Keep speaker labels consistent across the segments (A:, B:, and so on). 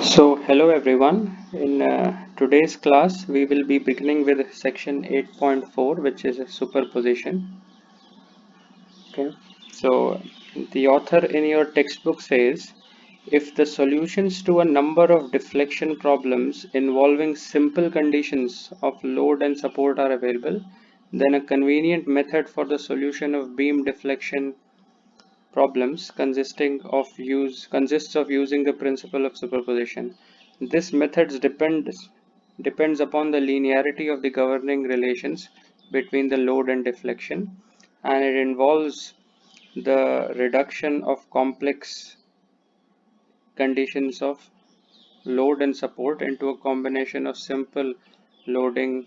A: So, hello everyone. In today's class, we will be beginning with section 8.4, which is a superposition. Okay. So, the author in your textbook says, if the solutions to a number of deflection problems involving simple conditions of load and support are available, then a convenient method for the solution of beam deflection problems consists of using the principle of superposition. This method depends upon the linearity of the governing relations between the load and deflection, and it involves the reduction of complex conditions of load and support into a combination of simple loading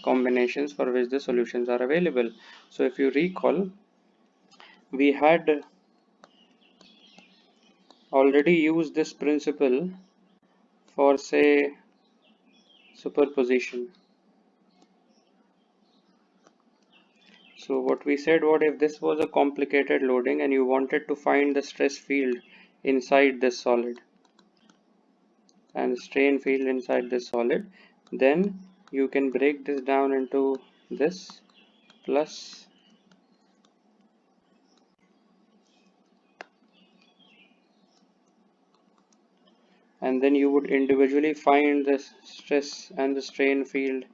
A: combinations for which the solutions are available. So if you recall, we had already used this principle for, say, superposition. So what we said, what if this was a complicated loading and you wanted to find the stress field inside this solid and strain field inside this solid, then you can break this down into this plus and then you would individually find the stress and the strain field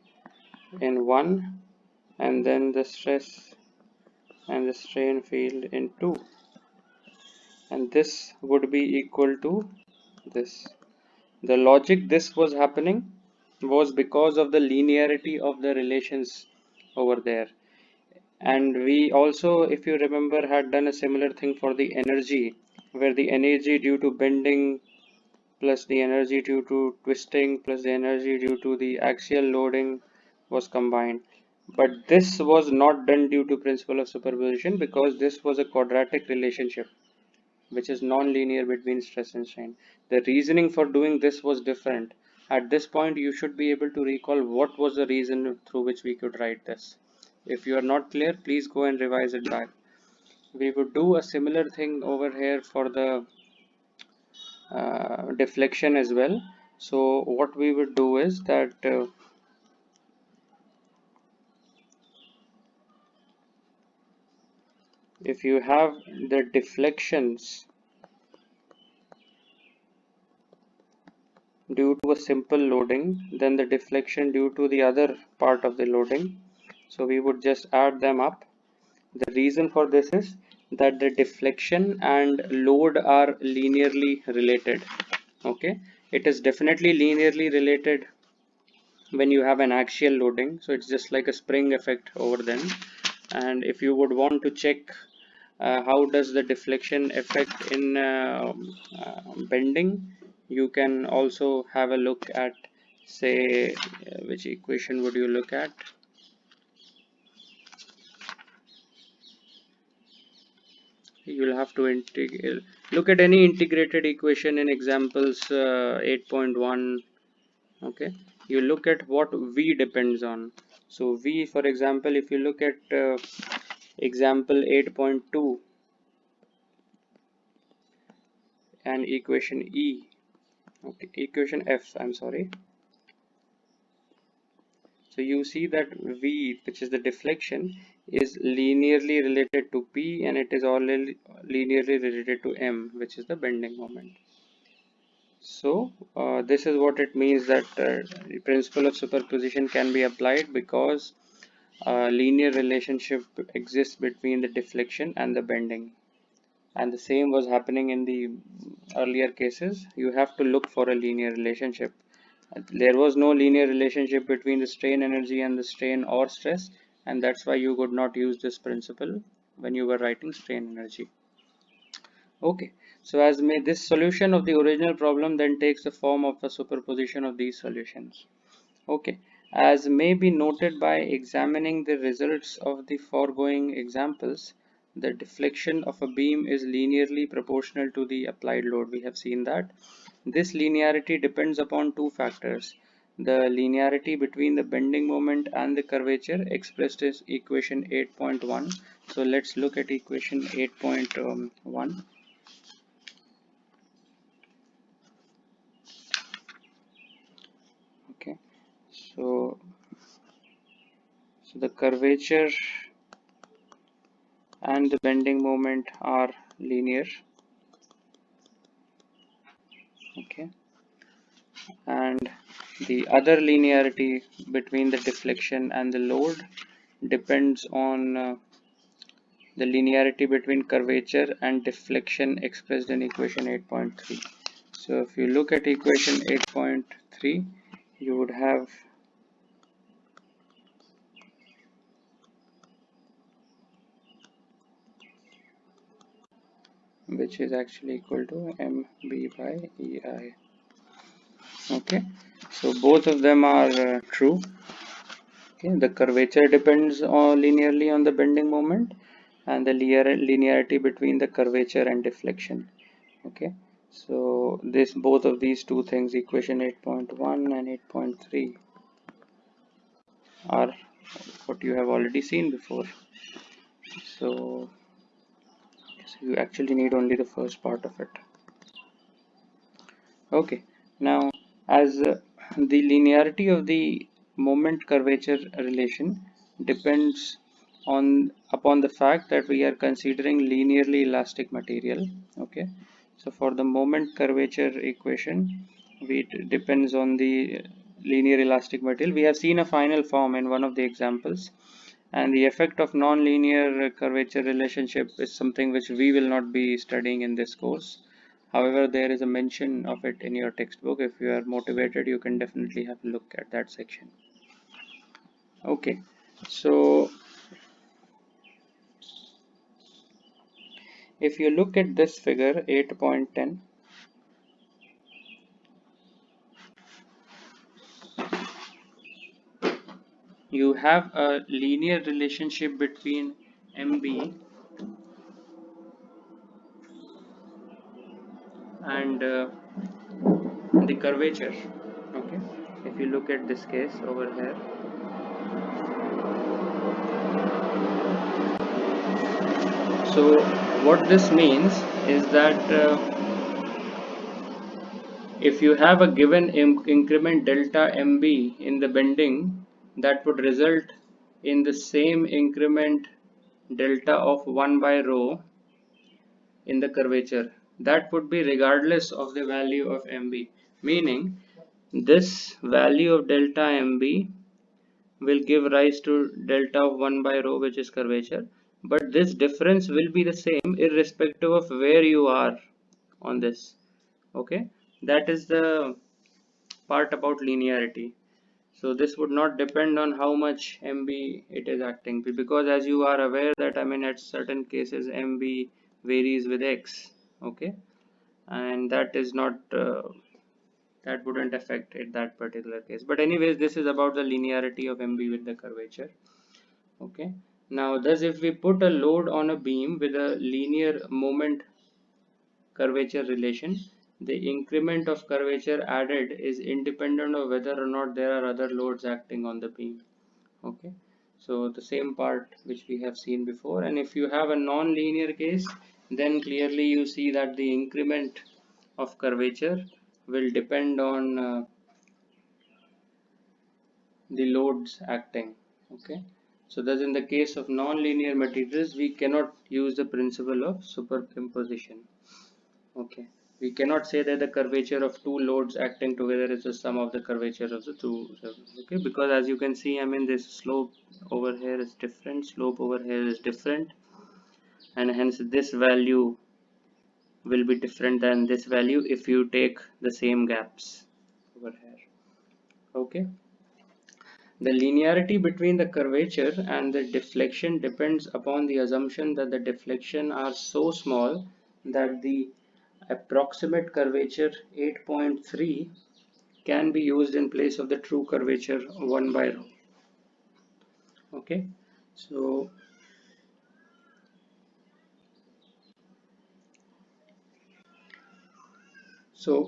A: in 1 and then the stress and the strain field in 2, and this would be equal to this. The logic this was happening was because of the linearity of the relations over there. And we also, if you remember, had done a similar thing for the energy, where the energy due to bending plus the energy due to twisting plus the energy due to the axial loading was combined. But this was not done due to principle of superposition because this was a quadratic relationship which is non-linear between stress and strain. The reasoning for doing this was different. At this point, you should be able to recall what was the reason through which we could write this. If you are not clear, please go and revise it back. We would do a similar thing over here for the deflection as well. So what we would do is that if you have the deflections due to a simple loading, then the deflection due to the other part of the loading, so we would just add them up. The reason for this is that the deflection and load are linearly related. Okay, it is definitely linearly related when you have an axial loading, so it's just like a spring effect over then. And if you would want to check how does the deflection affect in bending, you can also have a look at, say, which equation would you look at? You'll have to look at any integrated equation in examples 8.1. okay, you look at what v depends on. So v, for example, if you look at example 8.2 and equation e, okay, equation f, I'm sorry. So you see that v, which is the deflection, is linearly related to p, and it is already linearly related to m, which is the bending moment. So this is what it means, that the principle of superposition can be applied because a linear relationship exists between the deflection and the bending. And the same was happening in the earlier cases. You have to look for a linear relationship. There was no linear relationship between the strain energy and the strain or stress, and that's why you could not use this principle when you were writing strain energy. Okay, so as may this solution of the original problem then takes the form of a superposition of these solutions. Okay, as may be noted by examining the results of the foregoing examples, the deflection of a beam is linearly proportional to the applied load. We have seen that. This linearity depends upon two factors: the linearity between the bending moment and the curvature, expressed as equation 8.1. So let's look at equation 8.1. So the curvature and the bending moment are linear. Okay, and the other linearity between the deflection and the load depends on the linearity between curvature and deflection expressed in equation 8.3. So if you look at equation 8.3, you would have which is actually equal to mb by ei. Okay, so both of them are true. Okay, the curvature depends on linearly on the bending moment, and the linearity between the curvature and deflection. Okay, so this both of these two things, equation 8.1 and 8.3, are what you have already seen before. So you actually need only the first part of it. Okay, now as the linearity of the moment curvature relation depends on upon the fact that we are considering linearly elastic material. Okay, so for the moment curvature equation, it depends on the linear elastic material. We have seen a final form in one of the examples, and the effect of non-linear curvature relationship is something which we will not be studying in this course. However, there is a mention of it in your textbook. If you are motivated, you can definitely have a look at that section. Okay, so if you look at this figure 8.10, you have a linear relationship between MB and the curvature. Okay, if you look at this case over here, so what this means is that if you have a given increment delta MB in the bending, that would result in the same increment delta of 1 by rho in the curvature. That would be regardless of the value of MB, meaning this value of delta MB will give rise to delta of 1 by rho, which is curvature, but this difference will be the same irrespective of where you are on this. Okay, that is the part about linearity. So this would not depend on how much MB it is acting, because as you are aware that at certain cases MB varies with X. Okay, and that is not that wouldn't affect it that particular case. But anyways, this is about the linearity of MB with the curvature. Okay, now thus if we put a load on a beam with a linear moment curvature relation, the increment of curvature added is independent of whether or not there are other loads acting on the beam. Okay, so the same part which we have seen before. And if you have a non-linear case, then clearly you see that the increment of curvature will depend on the loads acting. Okay, so thus in the case of non-linear materials, we cannot use the principle of superimposition. Okay, we cannot say that the curvature of two loads acting together is the sum of the curvature of the two. Okay, because as you can see, this slope over here is different, slope over here is different, and hence this value will be different than this value if you take the same gaps over here. Okay, the linearity between the curvature and the deflection depends upon the assumption that the deflection are so small that the approximate curvature 8.3 can be used in place of the true curvature 1 by rho. Okay, so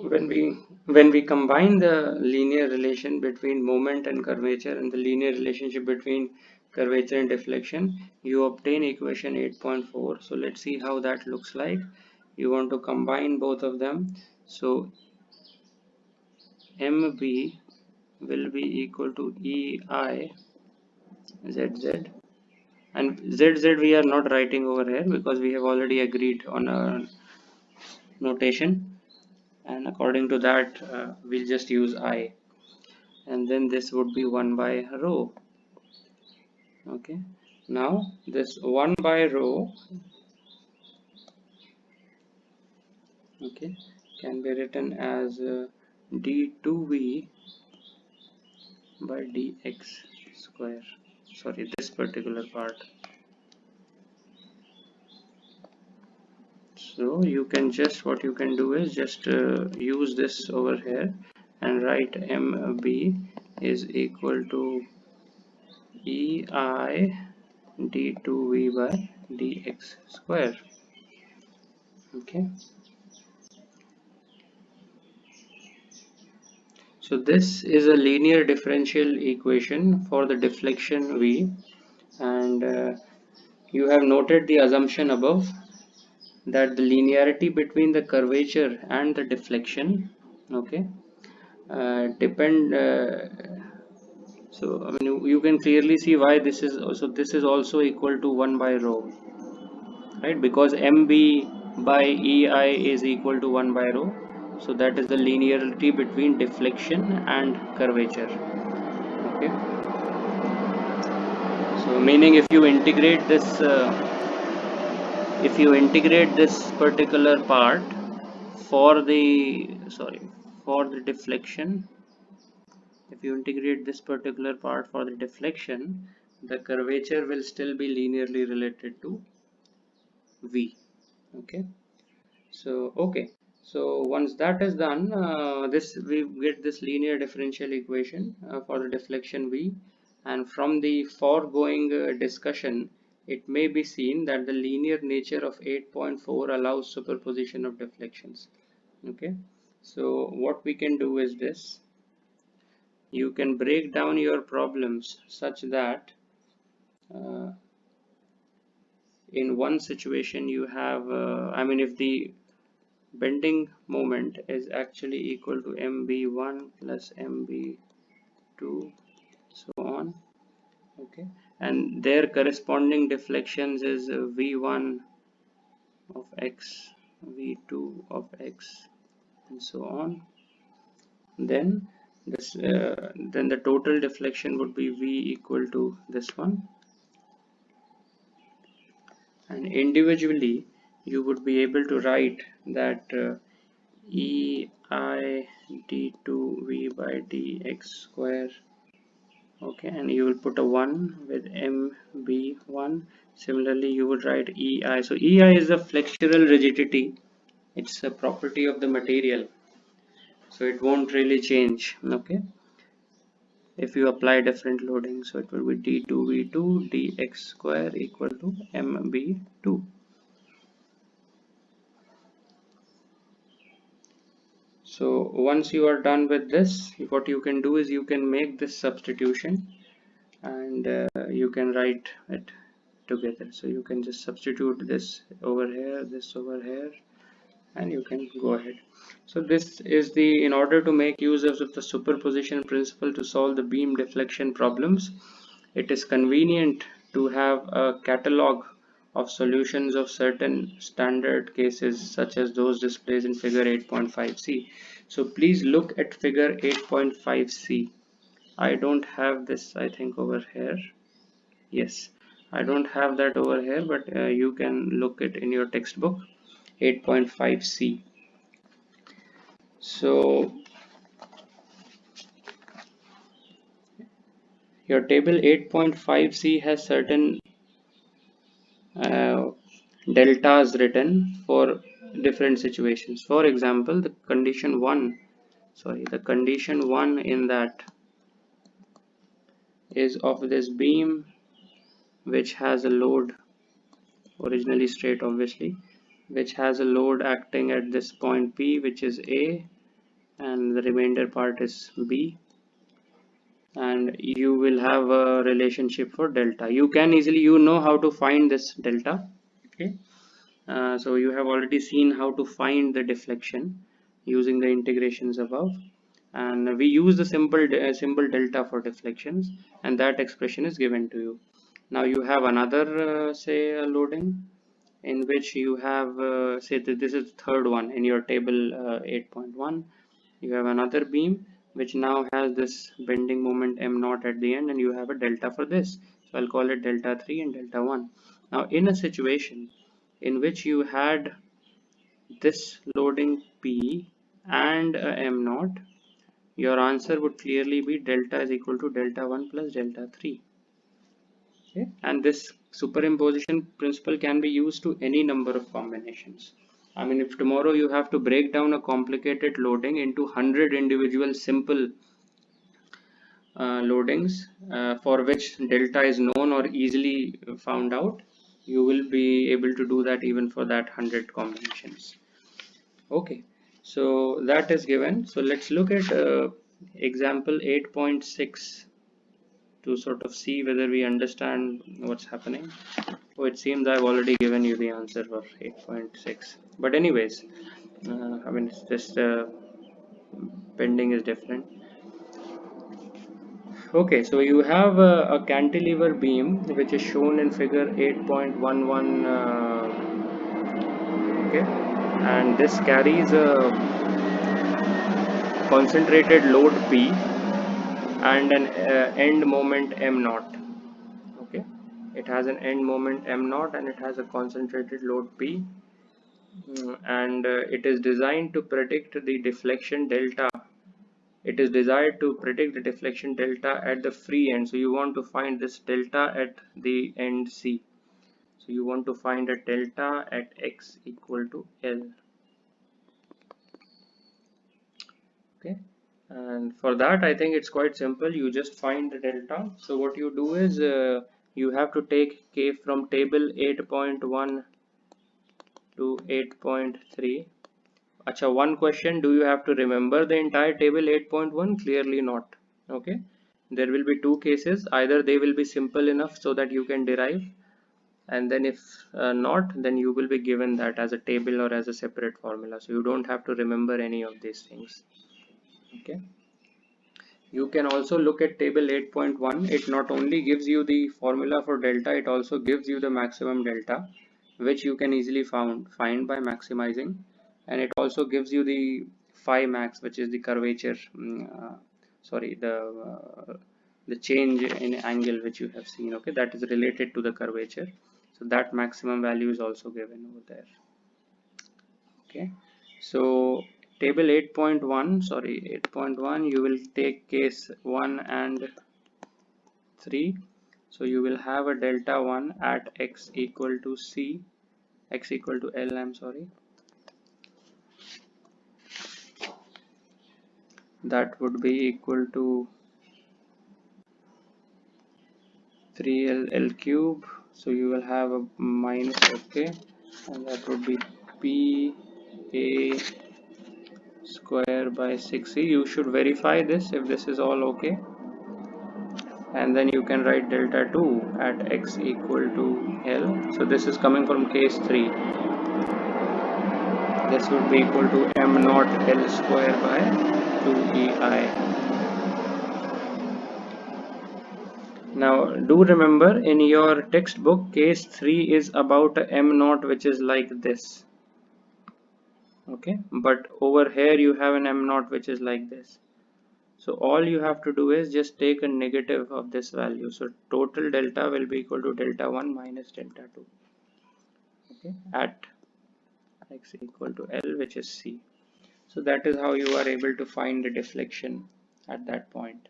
A: when we combine the linear relation between moment and curvature and the linear relationship between curvature and deflection, you obtain equation 8.4. so let's see how that looks like. You want to combine both of them, so MB will be equal to EI ZZ, and ZZ we are not writing over here because we have already agreed on a notation, and according to that we'll just use I, and then this would be 1 by rho. Okay, now this 1 by rho, okay, can be written as d2v by dx square. Sorry, this particular part. So you can just, what you can do is just use this over here and write mb is equal to ei d2v by dx square. Okay, so this is a linear differential equation for the deflection v, and you have noted the assumption above that the linearity between the curvature and the deflection, okay, depend so I mean you can clearly see why this is also, this is also equal to 1 by rho, right? Because mb by ei is equal to 1 by rho, so that is the linearity between deflection and curvature. Okay, so meaning if you integrate this particular part for the, sorry, for the deflection, if you integrate this particular part for the deflection, the curvature will still be linearly related to v. Okay, so okay, so once that is done, this we get this linear differential equation for the deflection v, and from the foregoing discussion it may be seen that the linear nature of 8.4 allows superposition of deflections. Okay, so what we can do is this: you can break down your problems such that uh, in one situation you have I mean if the bending moment is actually equal to mb1 plus mb2, so on, okay, and their corresponding deflections is v1 of x, v2 of x, and so on, then this then the total deflection would be v equal to this one, and individually you would be able to write that ei d2v by dx square, okay, and you will put a 1 with mb1. Similarly you would write ei, so ei is the flexural rigidity, it's a property of the material, so it won't really change. Okay, if you apply different loading, so it will be d2v2 dx square equal to mb2. So once you are done with this, what you can do is you can make this substitution, and you can write it together. So you can just substitute this over here, this over here, and you can go ahead. So this is the, in order to make use of the superposition principle to solve the beam deflection problems, it is convenient to have a catalog of solutions of certain standard cases such as those displayed in figure 8.5c. So please look at figure 8.5c. I don't have this, I think, over here. Yes, I don't have that over here, but you can look it in your textbook 8.5c. So your table 8.5c has certain deltas written for different situations. For example, the condition 1 in that is of this beam which has a load, originally straight obviously, which has a load acting at this point P, which is A, and the remainder part is B, and you will have a relationship for delta. You can easily, you know how to find this delta. Okay, so you have already seen how to find the deflection using the integrations above, and we use the symbol delta for deflections, and that expression is given to you. Now you have another say loading in which you have say that this is the third one in your table 8.1. You have another beam which now has this bending moment m naught at the end, and you have a delta for this, so I'll call it delta 3 and delta 1. Now in a situation in which you had this loading p and a m naught, your answer would clearly be delta is equal to delta 1 plus delta 3. Okay? And this superimposition principle can be used to any number of combinations. I mean, if tomorrow you have to break down a complicated loading into 100 individual simple loadings for which delta is known or easily found out, you will be able to do that even for that 100 combinations. Okay, so that is given. So let's look at example 8.6 to sort of see whether we understand what's happening. Oh, it seems I've already given you the answer for 8.6, but anyways, I mean, it's just bending is different. Okay, so you have a cantilever beam which is shown in figure 8.11, okay, and this carries a concentrated load P and an end moment m naught. Okay, it has an end moment m naught and it has a concentrated load P. And it is designed to predict the deflection delta. It is desired to predict the deflection delta at the free end. So you want to find this delta at the end C. So you want to find a delta at x equal to L. Okay, and for that I think it's quite simple. You just find the delta. So what you do is you have to take k from table 8.1 to 8.3. Acha, one question, do you have to remember the entire table 8.1? Clearly not. Okay, there will be two cases. Either they will be simple enough so that you can derive, and then if not, then you will be given that as a table or as a separate formula, so you don't have to remember any of these things. Okay, you can also look at table 8.1. It not only gives you the formula for delta, it also gives you the maximum delta, which you can easily find by maximizing, and it also gives you the phi max, which is the curvature, sorry, the change in angle which you have seen. Okay, that is related to the curvature, so that maximum value is also given over there. Okay, so table 8.1, sorry, 8.1, you will take case 1 and 3. So you will have a delta 1 at x equal to c, x equal to L, I'm sorry. That would be equal to 3L L cube. So you will have a minus, okay, and that would be P A square by 6C. You should verify this if this is all okay. And then you can write delta 2 at x equal to L. So this is coming from case 3. This would be equal to m naught L square by 2EI. Now do remember, in your textbook case 3 is about a m naught which is like this. Okay, but over here you have an m naught which is like this. So all you have to do is just take a negative of this value. So total delta will be equal to delta 1 minus delta 2. Okay, at x equal to L, which is C. So that is how you are able to find the deflection at that point.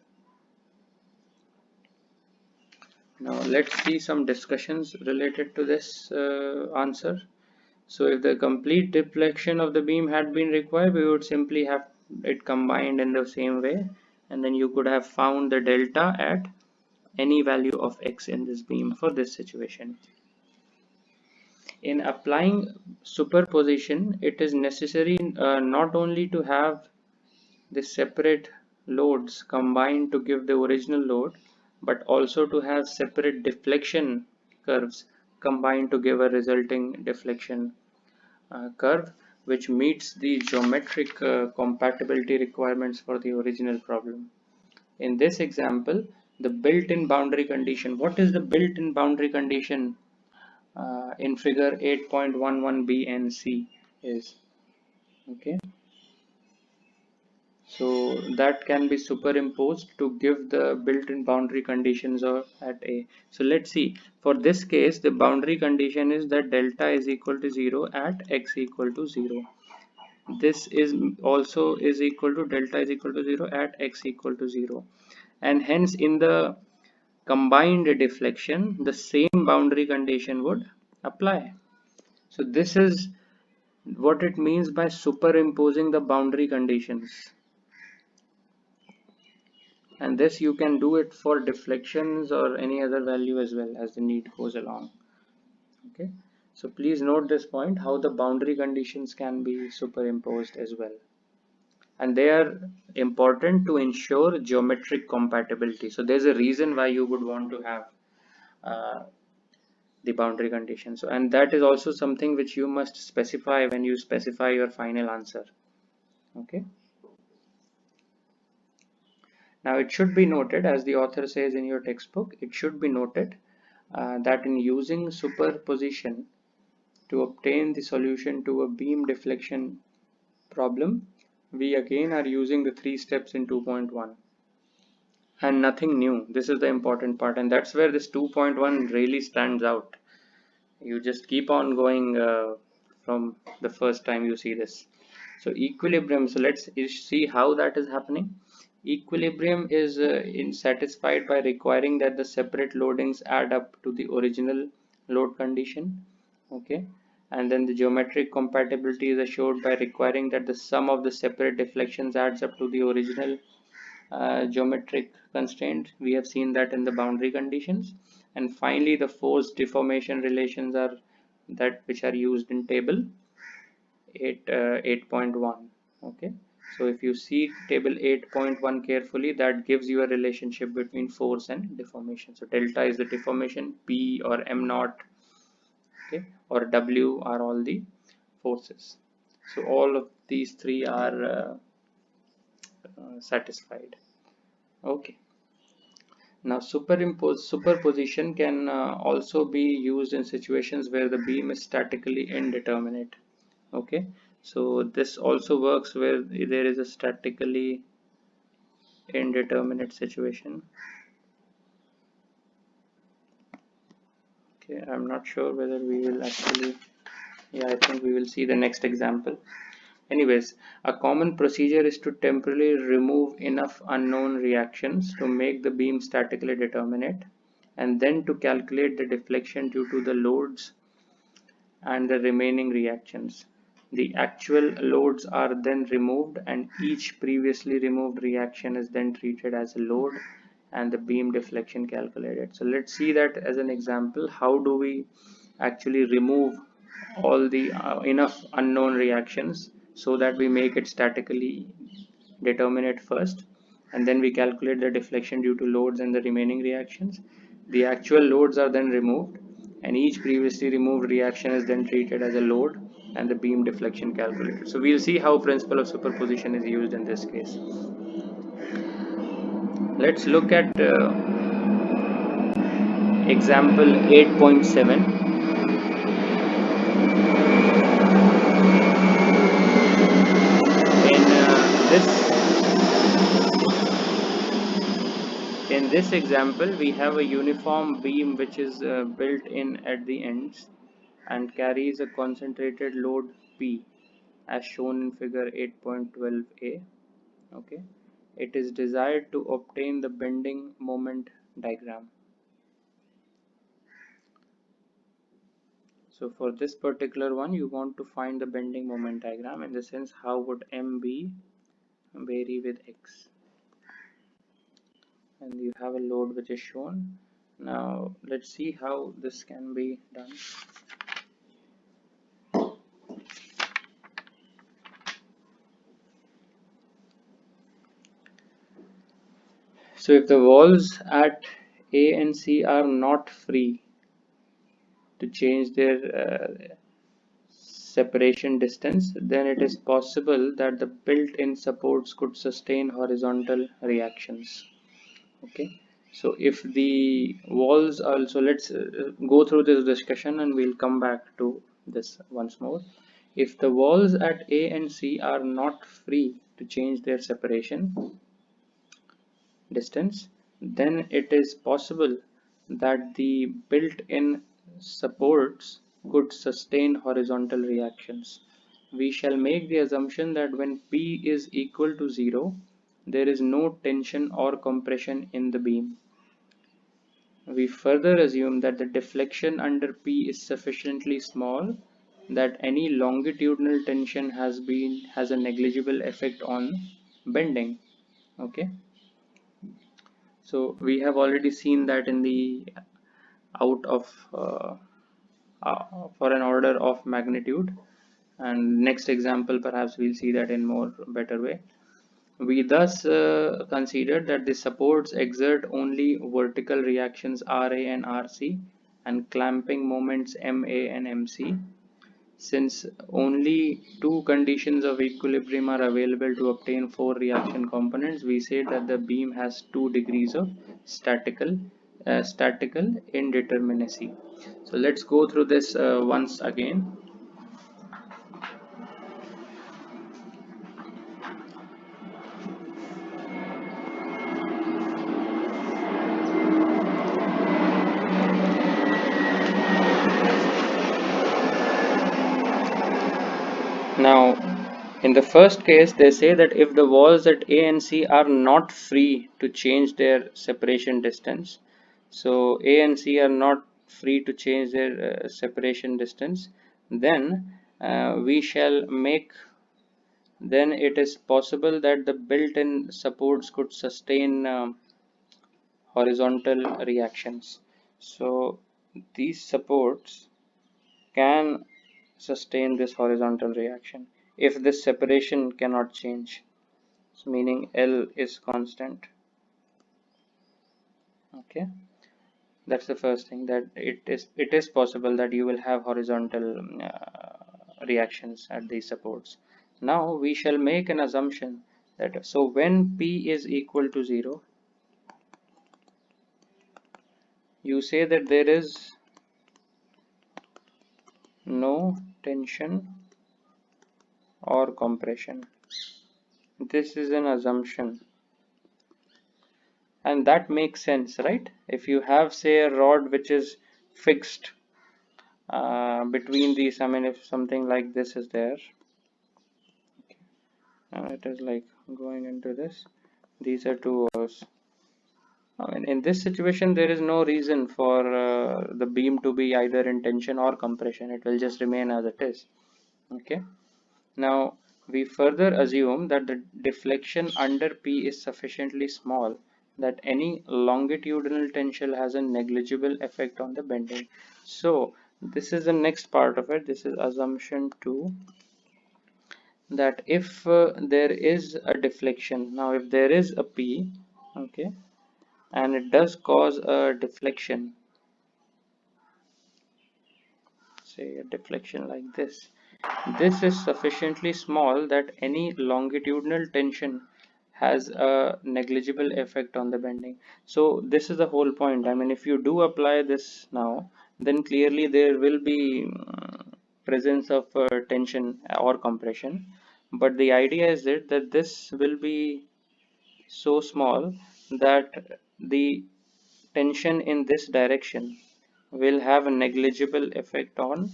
A: Now let's see some discussions related to this answer. So if the complete deflection of the beam had been required, we would simply have it combined in the same way, and then you could have found the delta at any value of x in this beam for this situation. In applying superposition, it is necessary not only to have the separate loads combined to give the original load, but also to have separate deflection curves combined to give a resulting deflection curve. which meets the geometric compatibility requirements for the original problem. In this example, the built-in boundary condition. What is the built-in boundary condition in figure 8.11b and c is? Okay, so that can be superimposed to give the built-in boundary conditions at A. So let's see, for this case the boundary condition is that delta is equal to 0 at x equal to 0. This is also is equal to delta is equal to 0 at x equal to 0, and hence in the combined deflection the same boundary condition would apply. So this is what it means by superimposing the boundary conditions, and this you can do it for deflections or any other value as well as the need goes along. Okay, so please note this point, how the boundary conditions can be superimposed as well, and they are important to ensure geometric compatibility. So there's a reason why you would want to have uh, the boundary conditions, and that is also something which you must specify when you specify your final answer. Okay, now it should be noted, as the author says in your textbook, it should be noted that in using superposition to obtain the solution to a beam deflection problem, we again are using the 3 steps in 2.1 and nothing new. This is the important part, and that's where this 2.1 really stands out. You just keep on going from the first time you see this. So equilibrium, so let's see how that is happening. Equilibrium is satisfied by requiring that the separate loadings add up to the original load condition. Okay, and then the geometric compatibility is assured by requiring that the sum of the separate deflections adds up to the original geometric constraint. We have seen that in the boundary conditions. And finally the force deformation relations are that which are used in table 8.1. okay, so if you see table 8.1 carefully, that gives you a relationship between force and deformation. So delta is the deformation, p or m naught, okay, or w are all the forces. So all of these three are satisfied. Okay, now superposition can also be used in situations where the beam is statically indeterminate. Okay, so this also works where there is a statically indeterminate situation. Okay, I'm not sure whether we will actually, yeah, I think we will see the next example. Anyways, a common procedure is to temporarily remove enough unknown reactions to make the beam statically determinate, and then to calculate the deflection due to the loads and the remaining reactions. The actual loads are then removed, and each previously removed reaction is then treated as a load and the beam deflection calculated. So let's see that as an example. How do we actually remove all the enough unknown reactions so that we make it statically determinate first, and then we calculate the deflection due to loads and the remaining reactions. The actual loads are then removed, and each previously removed reaction is then treated as a load and the beam deflection calculated. So we'll see how principle of superposition is used in this case. Let's look at example 8.7. In this example, we have a uniform beam which is built in at the ends and carries a concentrated load P as shown in figure 8.12a. Okay, it is desired to obtain the bending moment diagram. So for this particular one, you want to find the bending moment diagram in the sense how would M be vary with X, and you have a load which is shown. Now let's see how this can be done. So if the walls at A and C are not free to change their separation distance, then it is possible that the built-in supports could sustain horizontal reactions. Okay, so if the walls also, let's go through this discussion and we'll come back to this once more. If the walls at A and C are not free to change their separation distance, then it is possible that the built-in supports could sustain horizontal reactions. We shall make the assumption that when P is equal to 0, there is no tension or compression in the beam. We further assume that the deflection under P is sufficiently small that any longitudinal tension has a negligible effect on bending. Okay, so we have already seen that in the out of for an order of magnitude, and next example perhaps we'll see that in more better way. We thus considered that the supports exert only vertical reactions Ra and Rc and clamping moments Ma and Mc. Since only two conditions of equilibrium are available to obtain four reaction components, we say that the beam has 2 degrees of statical indeterminacy. So let's go through this once again. Now, in the first case, they say that if the walls at A and C are not free to change their separation distance, so A and C are not free to change their separation distance, then we shall make, then it is possible that the built-in supports could sustain horizontal reactions. So these supports can sustain this horizontal reaction if this separation cannot change, so meaning L is constant. Okay, that's the first thing, that it is possible that you will have horizontal reactions at these supports. Now we shall make an assumption that so when P is equal to 0, you say that there is no tension or compression. This is an assumption, and that makes sense, right? If you have, say, a rod which is fixed between these, I mean, if something like this is there, and it is like going into this, these are two O's. I mean, in this situation, there is no reason for the beam to be either in tension or compression. It will just remain as it is. Okay. Now, we further assume that the deflection under P is sufficiently small that any longitudinal tension has a negligible effect on the bending. So, this is the next part of it. This is assumption 2, that if there is a deflection, now if there is a P, okay, and it does cause a deflection, say a deflection like this, this is sufficiently small that any longitudinal tension has a negligible effect on the bending. So this is the whole point. I mean, if you do apply this now, then clearly there will be presence of tension or compression, but the idea is that this will be so small that the tension in this direction will have a negligible effect on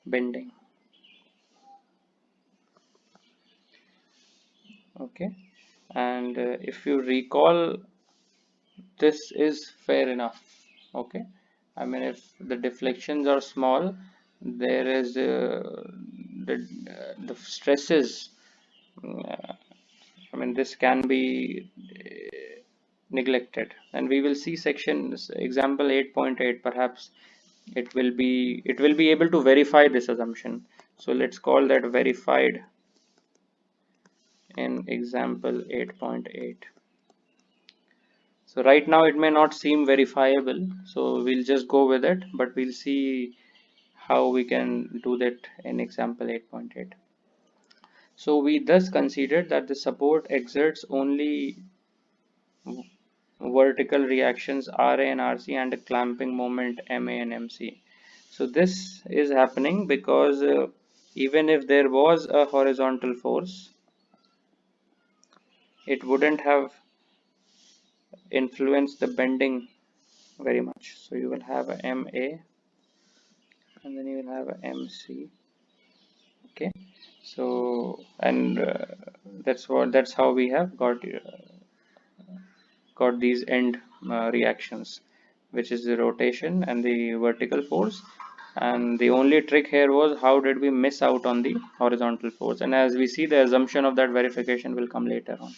A: bending. Okay, and if you recall, this is fair enough. Okay, I mean, if the deflections are small, there is the stresses, I mean, this can be neglected, and we will see sections example 8.8, perhaps it will be able to verify this assumption. So let's call that verified in example 8.8. So right now it may not seem verifiable, so we'll just go with it, but we'll see how we can do that in example 8.8. So we thus considered that the support exerts only vertical reactions Ra and Rc and a clamping moment Ma and Mc. So this is happening because even if there was a horizontal force, it wouldn't have influenced the bending very much. So you will have a Ma and then you will have a Mc. Okay, so and that's how we have got these end reactions, which is the rotation and the vertical force. And the only trick here was how did we miss out on the horizontal force, and as we see, the assumption of that verification will come later on.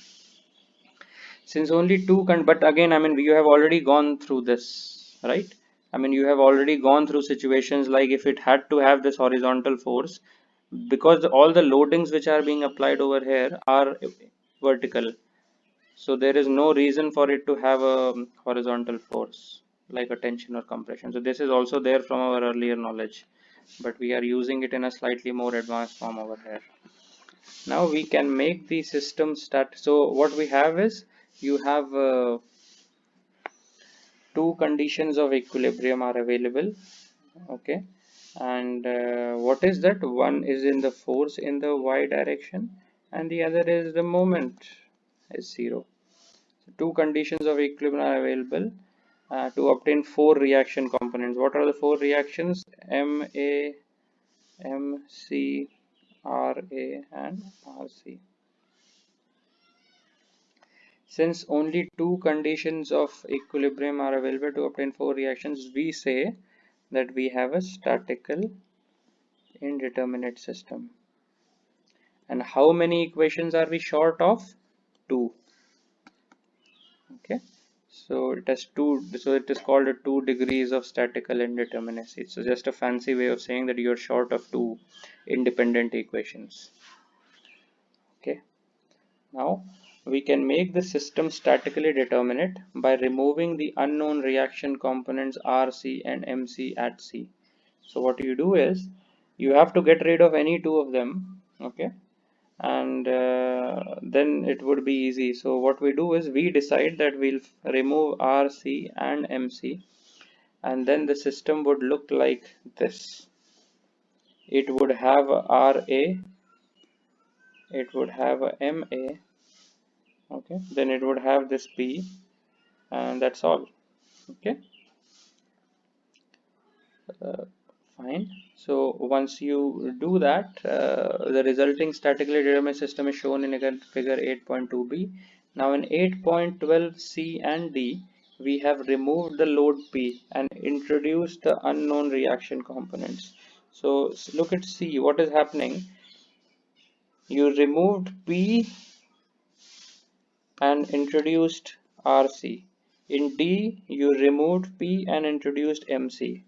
A: Since only two but again, I mean, you have already gone through this, right? I mean, you have already gone through situations like if it had to have this horizontal force, because all the loadings which are being applied over here are vertical, so there is no reason for it to have a horizontal force like a tension or compression. So this is also there from our earlier knowledge, but we are using it in a slightly more advanced form over here. Now we can make the system start. So what we have is, you have two conditions of equilibrium are available. Okay, and what is that? One is in the force in the y direction and the other is the moment is 0. So two conditions of equilibrium are available to obtain four reaction components. What are the four reactions? Ma, Mc, Ra and Rc. Since only two conditions of equilibrium are available to obtain four reactions, we say that we have a statical indeterminate system. And how many equations are we short of? Two. Okay, so it has two, so it is called a 2 degrees of statical indeterminacy. So just a fancy way of saying that you're short of two independent equations. Okay, now we can make the system statically determinate by removing the unknown reaction components Rc and Mc at C. So what you do is, you have to get rid of any two of them. Okay, and then it would be easy. So what we do is, we decide that we'll remove Rc and Mc, and then the system would look like this. It would have a Ra, it would have a Ma, okay, then it would have this P, and that's all. Okay, uh, fine. So once you do that, the resulting statically determinate system is shown in figure 8.2b. Now in 8.12 C and D, we have removed the load P and introduced the unknown reaction components. So look at C, what is happening? You removed P and introduced Rc. In D, you removed P and introduced Mc.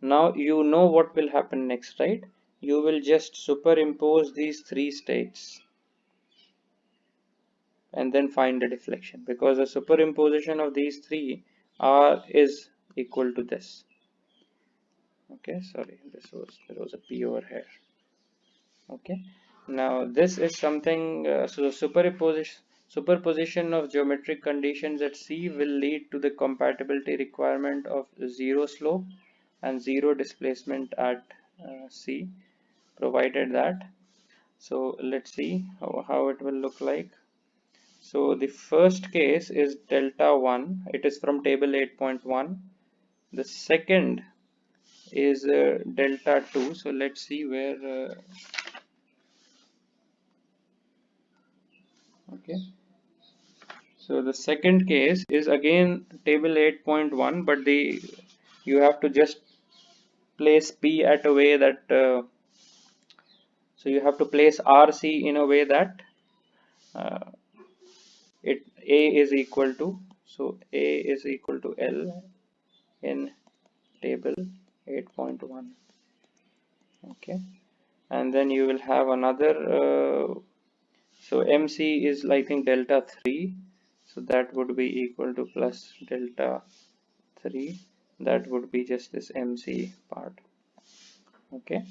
A: Now you know what will happen next, right? You will just superimpose these three states and then find the deflection, because the superimposition of these three is equal to this. Okay, sorry, there was a P over here. Okay, now this is something, so the superposition of geometric conditions at C will lead to the compatibility requirement of zero slope and zero displacement at C, provided that. So let's see how it will look like. So the first case is delta 1, it is from table 8.1. The second is delta 2. So let's see where okay, so the second case is again table 8.1, but you have to just place P at a way that so you have to place RC in a way that uh, A is equal to, so A is equal to L in table 8.1. Okay, and then you will have another so MC is, I think, delta 3. So that would be equal to plus delta 3. That would be just this MC part. Okay,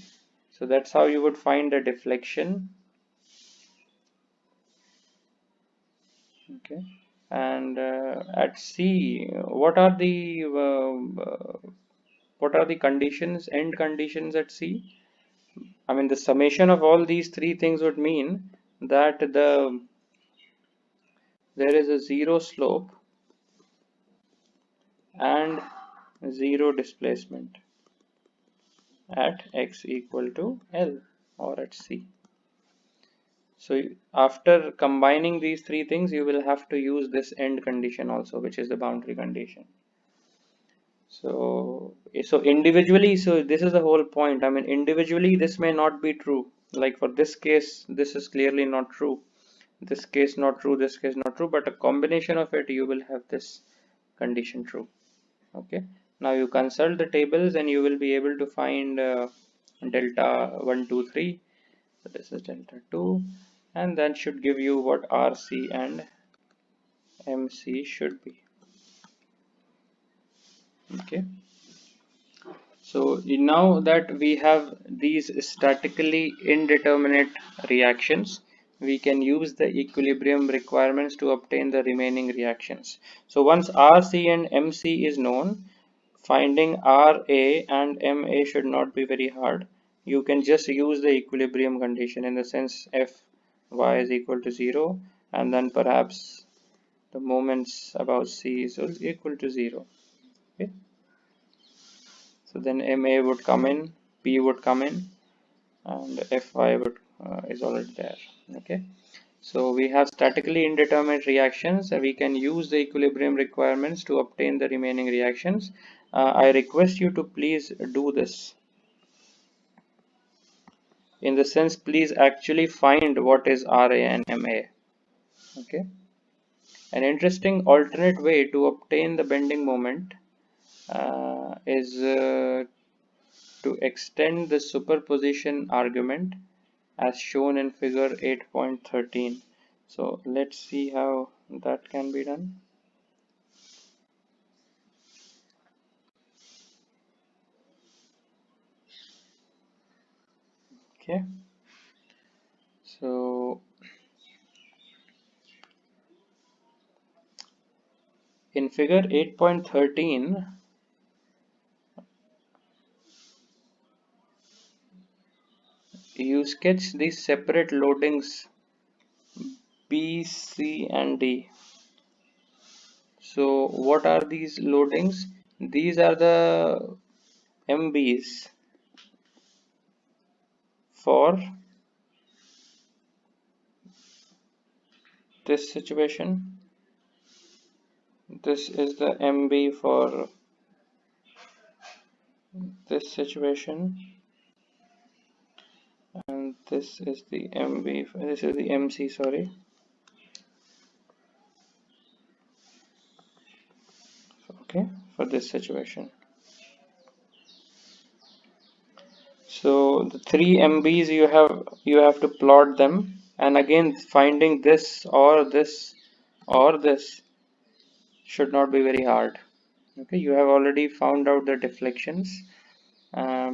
A: so that's how you would find the deflection. Okay, and at C, what are the conditions, end conditions at C? I mean, the summation of all these three things would mean that there is a zero slope and zero displacement at x equal to L or at C. So after combining these three things, you will have to use this end condition also, which is the boundary condition. So individually, so this is the whole point. I mean, individually, this may not be true. Like for this case, this is clearly not true. This case not true, this case not true, but a combination of it, you will have this condition true. Okay. Now you consult the tables and you will be able to find delta 1, 2, 3. So this is delta 2, and then should give you what RC and MC should be. Okay. So now that we have these statically indeterminate reactions, we can use the equilibrium requirements to obtain the remaining reactions. So once RC and MC is known, finding RA and MA should not be very hard. You can just use the equilibrium condition in the sense Fy is equal to 0, and then perhaps the moments above C is equal to 0. Okay. So then MA would come in, P would come in, and Fy would is already there. Okay. So we have statically indeterminate reactions, and we can use the equilibrium requirements to obtain the remaining reactions. I request you to please do this. In the sense, please actually find what is RA and MA. Okay. An interesting alternate way to obtain the bending moment is to extend the superposition argument as shown in figure 8.13. So let's see how that can be done. Okay, so in figure 8.13, you sketch these separate loadings B, C and D. So what are these loadings? These are the MBs for this situation. This is the MB for this situation, and this is the MB, this is the MC, sorry. Okay, for this situation. So the three MBs you have to plot them, and again finding this or this or this should not be very hard. Okay, you have already found out the deflections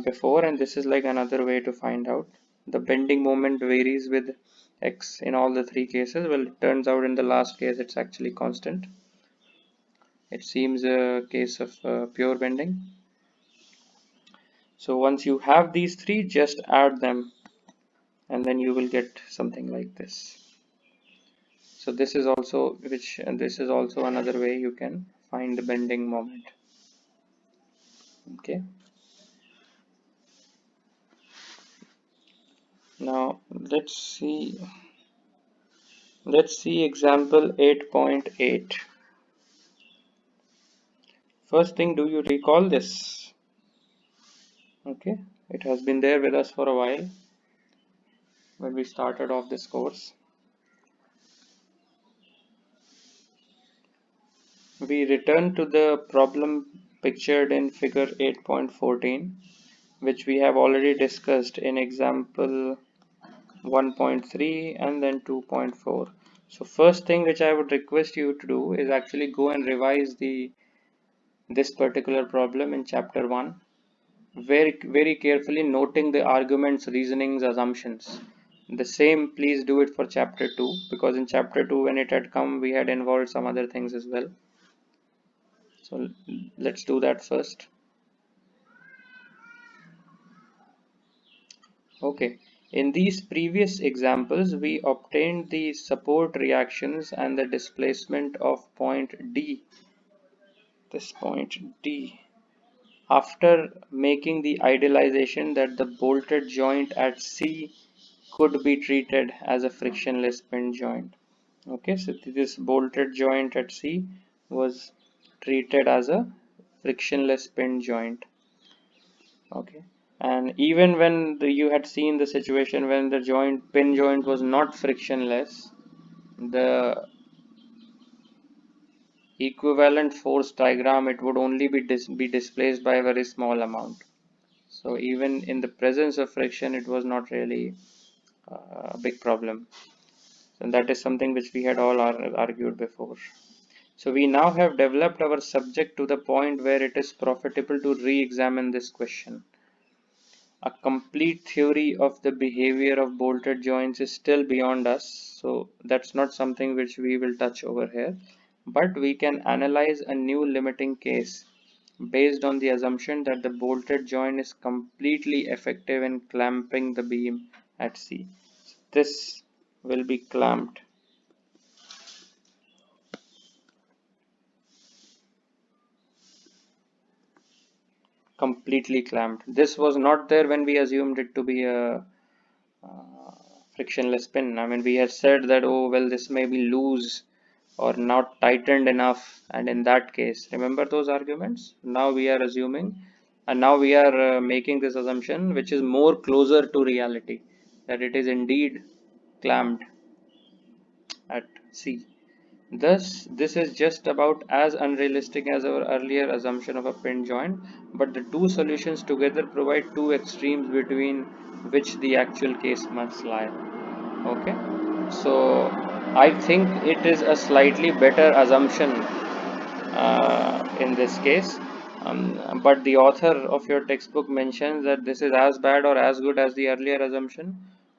A: before, and this is like another way to find out. The bending moment varies with x in all the three cases. Well, it turns out in the last case it's actually constant. It seems a case of pure bending. So once you have these three, just add them, and then you will get something like this. So this is also another way you can find the bending moment. Okay. Now let's see example 8.8. First thing, do you recall this? Okay, it has been there with us for a while when we started off this course. We return to the problem pictured in figure 8.14, which we have already discussed in example 1.3 and then 2.4. So first thing which I would request you to do is actually go and revise this particular problem in chapter 1 very carefully, noting the arguments, reasonings, assumptions. The same please do it for chapter 2, because in chapter 2 when it had come we had involved some other things as well. So let's do that first. Okay, in these previous examples we obtained the support reactions and the displacement of point D, this point D, after making the idealization that the bolted joint at C could be treated as a frictionless pin joint. Okay, so this bolted joint at C was treated as a frictionless pin joint. Okay, and even when you had seen the situation when the pin joint was not frictionless, the equivalent force diagram, it would only be displaced by a very small amount. So even in the presence of friction, it was not really a big problem. And that is something which we had all argued before. So we now have developed our subject to the point where it is profitable to re-examine this question. A complete theory of the behavior of bolted joints is still beyond us, so that's not something which we will touch over here. But we can analyze a new limiting case based on the assumption that the bolted joint is completely effective in clamping the beam at C. This will be clamped. Completely clamped. This was not there when we assumed it to be a frictionless pin. I mean, we had said that, oh, well, this may be loose or not tightened enough. And in that case, remember those arguments? Now we are assuming, and now we are making this assumption, which is more closer to reality, that it is indeed clamped at C. Thus, this is just about as unrealistic as our earlier assumption of a pin joint, but the two solutions together provide two extremes between which the actual case must lie. Okay, so I think it is a slightly better assumption in this case, but the author of your textbook mentions that this is as bad or as good as the earlier assumption.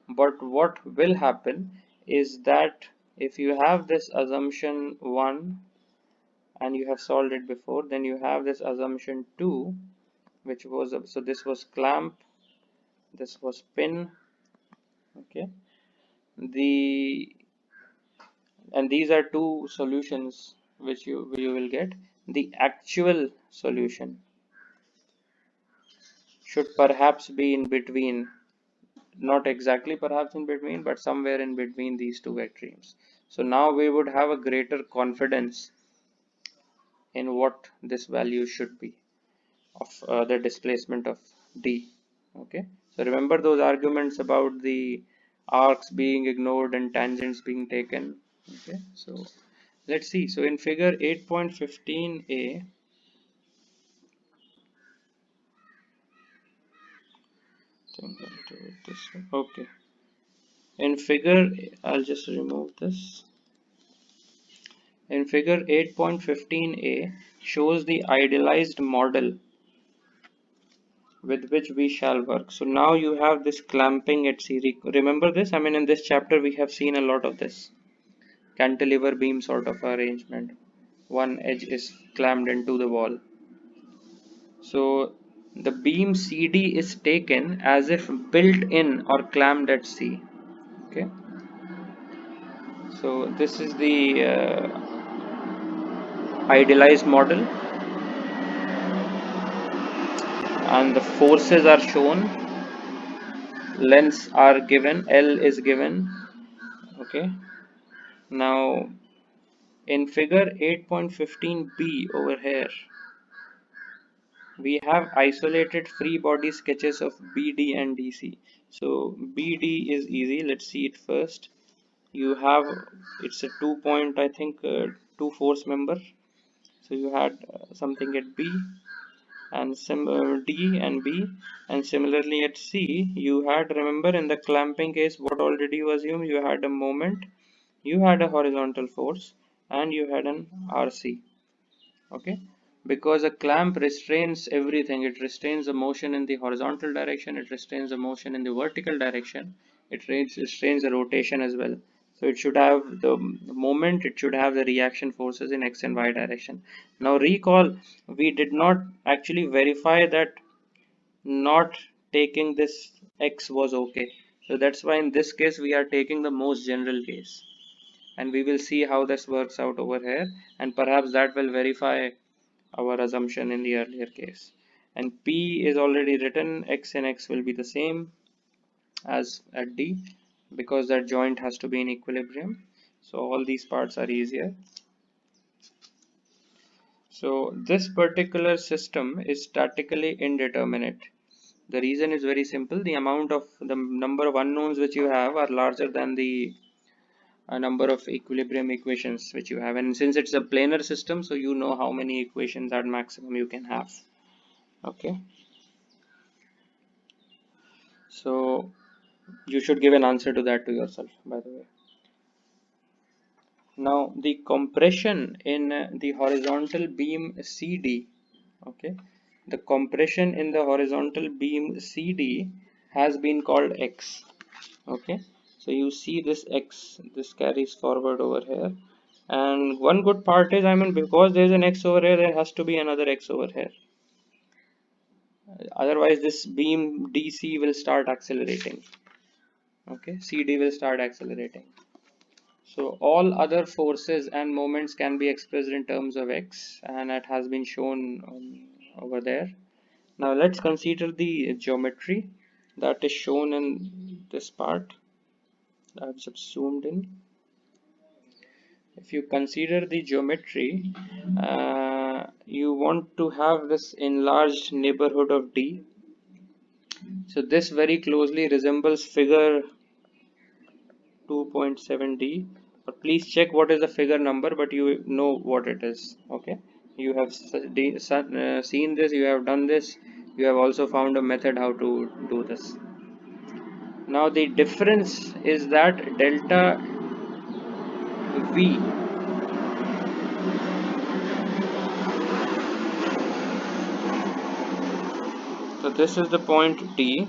A: But what will happen is that if you have this assumption 1 and you have solved it before, then you have this assumption 2, which was, so this was clamp, this was pin. Okay, the and these are two solutions which you will get. The actual solution should perhaps be in between, not exactly perhaps in between, but somewhere in between these two extremes. So now we would have a greater confidence in what this value should be of the displacement of D. Okay, so remember those arguments about the arcs being ignored and tangents being taken. Okay, so let's see. So in figure 8.15a, okay, in figure, I'll just remove this. In figure 8.15a shows the idealized model with which we shall work. So now you have this clamping at C. Remember this? I mean, in this chapter we have seen a lot of this cantilever beam sort of arrangement. One edge is clamped into the wall. So the beam CD is taken as if built in or clamped at C. Okay. So this is the idealized model, and the forces are shown, lengths are given, L is given. Okay, now in figure 8.15b over here we have isolated free body sketches of BD and DC. So BD is easy, let's see it first. You have, it's a 2 point, I think, 2 force member. So you had something at B and D and B, and similarly at C you had, remember in the clamping case, what already you assume, you had a moment you had a horizontal force and you had an RC. Okay, because a clamp restrains everything. It restrains the motion in the horizontal direction, it restrains the motion in the vertical direction, it restrains the rotation as well. So it should have the moment, it should have the reaction forces in x and y direction. Now recall, we did not actually verify that not taking this x was okay. So that's why in this case we are taking the most general case, and we will see how this works out over here, and perhaps that will verify our assumption in the earlier case. And P is already written, x and x will be the same as at D because that joint has to be in equilibrium. So all these parts are easier. So this particular system is statically indeterminate. The reason is very simple. The amount of the number of unknowns which you have are larger than the number of equilibrium equations which you have, and since it's a planar system, so you know how many equations at maximum you can have. Okay, so you should give an answer to that to yourself, by the way. Now the compression in the horizontal beam CD, okay, the compression in the horizontal beam CD has been called X. Okay, so you see this X, this carries forward over here, and one good part is, I mean, because there's an X over here, there has to be another X over here. Otherwise this beam DC will start accelerating. Okay, CD will start accelerating. So all other forces and moments can be expressed in terms of X, and it has been shown over there. Now let's consider the geometry that is shown in this part. I've just zoomed in. If you consider the geometry, you want to have this enlarged neighborhood of D. So this very closely resembles figure 2.7D, but please check what is the figure number, but you know what it is. Okay, you have seen this, you have done this, you have also found a method how to do this. Now the difference is that delta V, so this is the point D,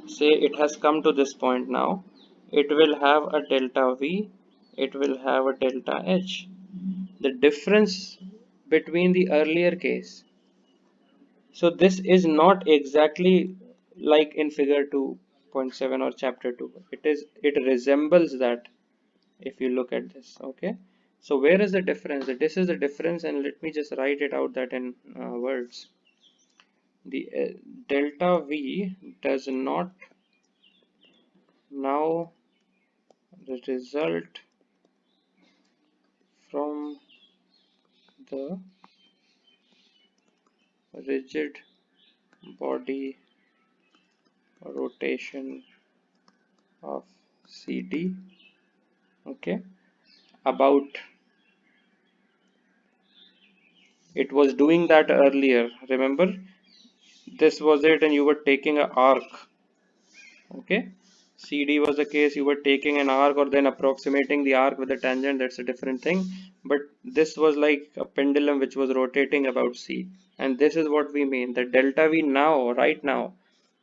A: say it has come to this point now, it will have a delta V, it will have a delta H. The difference between the earlier case, so this is not exactly like in figure 2.7 or chapter 2. It resembles that if you look at this. Okay, so where is the difference? This is the difference, and let me just write it out that in words. The delta V does not now result from the rigid body rotation of CD. Okay, about, it was doing that earlier, remember, this was it, and you were taking an arc. Okay, CD was the case, you were taking an arc or then approximating the arc with a tangent, that's a different thing, but this was like a pendulum which was rotating about C, and this is what we mean, that delta V now, right now,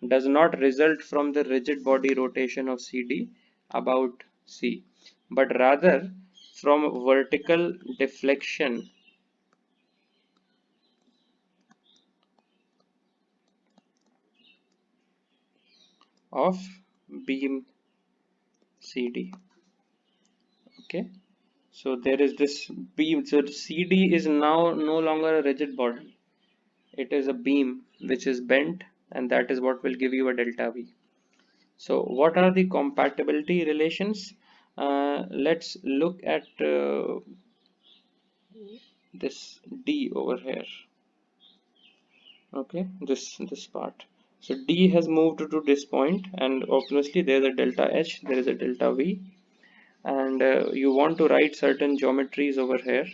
A: does not result from the rigid body rotation of CD about C, but rather from vertical deflection of beam CD. Okay, so there is this beam, so CD is now no longer a rigid body, it is a beam which is bent, and that is what will give you a delta V. So what are the compatibility relations? Let's look at this D over here. Okay, this part. So D has moved to this point, and obviously there is a delta H, there is a delta V, and you want to write certain geometries over here.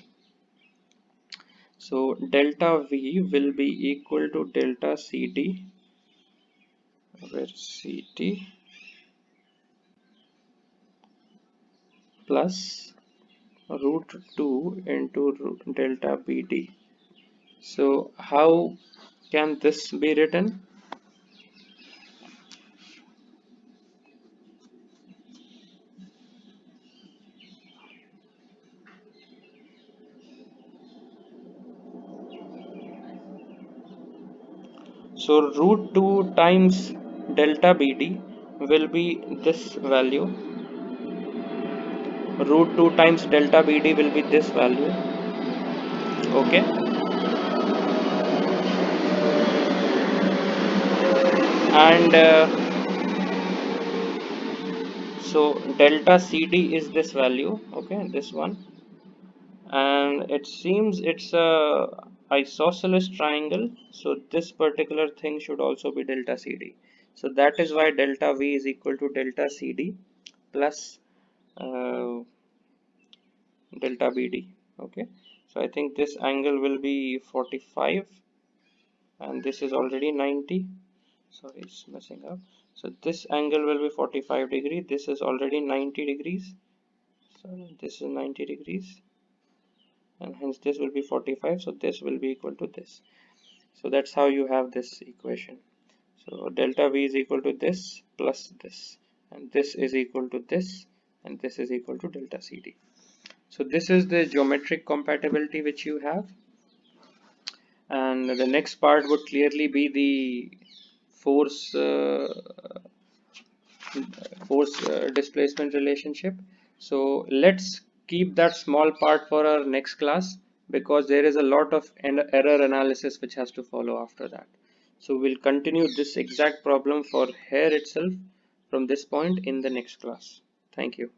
A: So delta V will be equal to delta CD, where CD plus root 2 into delta BD. So how can this be written? So root 2 times delta BD will be this value. Root 2 times delta BD will be this value. Okay. And so delta CD is this value. Okay, this one. And it seems it's a isosceles triangle, so this particular thing should also be delta CD. So that is why delta V is equal to delta CD plus uh, delta BD. Okay, so I think this angle will be 45 and this is already 90. Sorry, it's messing up. So this angle will be 45 degree, this is already 90 degrees, so this is 90 degrees, and hence this will be 45, so this will be equal to this. So that's how you have this equation. So delta V is equal to this plus this, and this is equal to this, and this is equal to delta CD. So this is the geometric compatibility which you have, and the next part would clearly be the force displacement relationship. So let's keep that small part for our next class, because there is a lot of error analysis which has to follow after that. So we'll continue this exact problem for here itself from this point in the next class. Thank you.